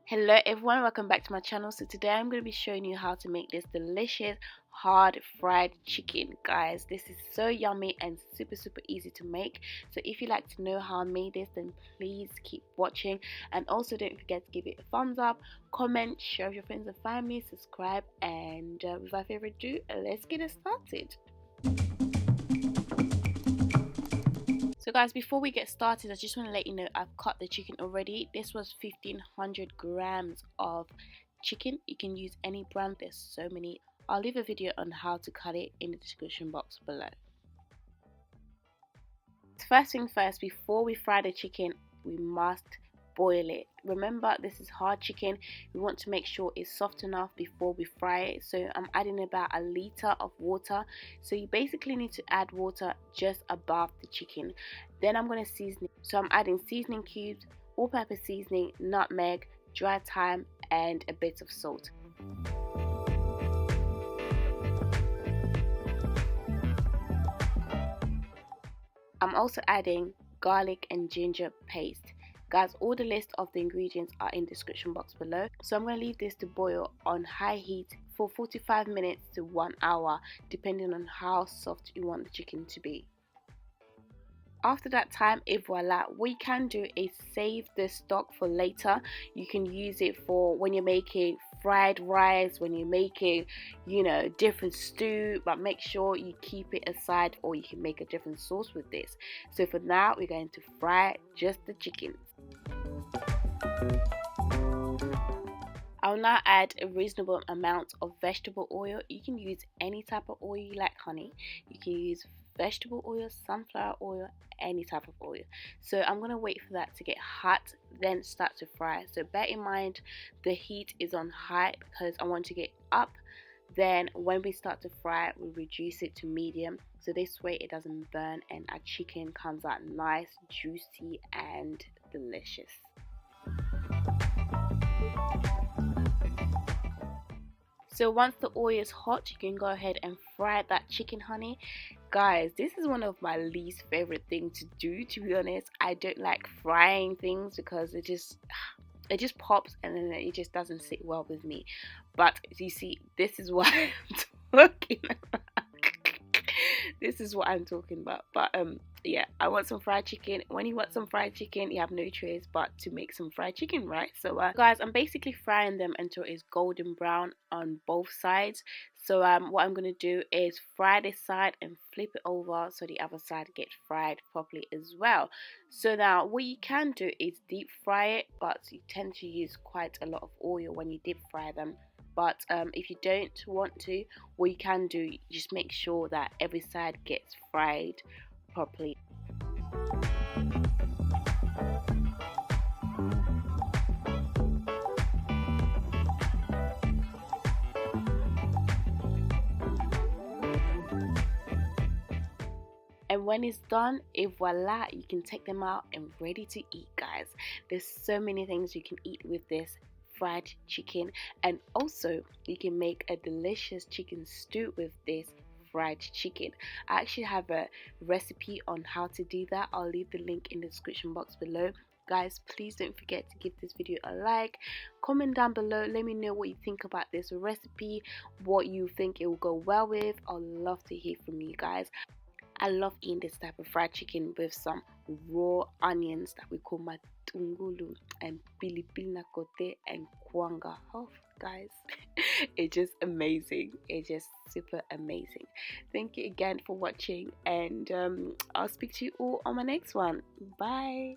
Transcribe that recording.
Hello everyone, welcome back to my channel. So today I'm going to be showing you how to make this delicious hard fried chicken. Guys, this is so yummy and super easy to make. So if you like to know how I made this, then please keep watching, and also don't forget to give it a thumbs up, comment, share with your friends and family, subscribe, and without further ado, let's get it started. So guys, before we get started, I just want to let you know I've cut the chicken already. This was 1500 grams of chicken. You can use any brand, there's so many. I'll leave a video on how to cut it in the description box below. First thing first, before we fry the chicken, we must boil it. Remember, this is hard chicken. We want to make sure it's soft enough before we fry it. So I'm adding about a liter of water. So you basically need to add water just above the chicken. Then I'm going to season it. So I'm adding seasoning cubes, all-purpose seasoning, nutmeg, dry thyme, and a bit of salt. I'm also adding garlic and ginger paste. Guys, all the list of the ingredients are in the description box below. So I'm going to leave this to boil on high heat for 45 minutes to 1 hour, depending on how soft you want the chicken to be. After that time, voila, what you can do is save the stock for later. You can use it for when you're making fried rice, when you're making, different stew, but make sure you keep it aside, or you can make a different sauce with this. So for now, we're going to fry just the chicken. I'll now add a reasonable amount of vegetable oil. You can use any type of oil you like, honey. You can use vegetable oil, sunflower oil, any type of oil. So I'm going to wait for that to get hot, then start to fry. So bear in mind the heat is on high because I want to get up. Then when we start to fry, we reduce it to medium. So this way it doesn't burn and our chicken comes out nice, juicy and delicious. So once the oil is hot, you can go ahead and fry that chicken, honey. Guys, this is one of my least favorite things to do, to be honest. I don't like frying things because it just pops and then it just doesn't sit well with me. But you see, this is what I'm talking about. This is what I'm talking about. But yeah, I want some fried chicken. When you want some fried chicken, you have no choice but to make some fried chicken, right? So guys, I'm basically frying them until it's golden brown on both sides. So what I'm going to do is fry this side and flip it over so the other side gets fried properly as well. So now what you can do is deep fry it, but you tend to use quite a lot of oil when you deep fry them. But if you don't want to, what you can do, just make sure that every side gets fried properly. And when it's done, voila, you can take them out and ready to eat, guys. There's so many things you can eat with this fried chicken, and also you can make a delicious chicken stew with this fried chicken. I actually have a recipe on how to do that. I'll leave the link in the description box below. Guys, please don't forget to give this video a like, comment down below, let me know what you think about this recipe, what you think it will go well with. I'd love to hear from you guys. I love eating this type of fried chicken with some raw onions that we call matungulu and pilipili kote and kwanga. Oh, guys, it's just amazing. It's just super amazing. Thank you again for watching, and I'll speak to you all on my next one. Bye.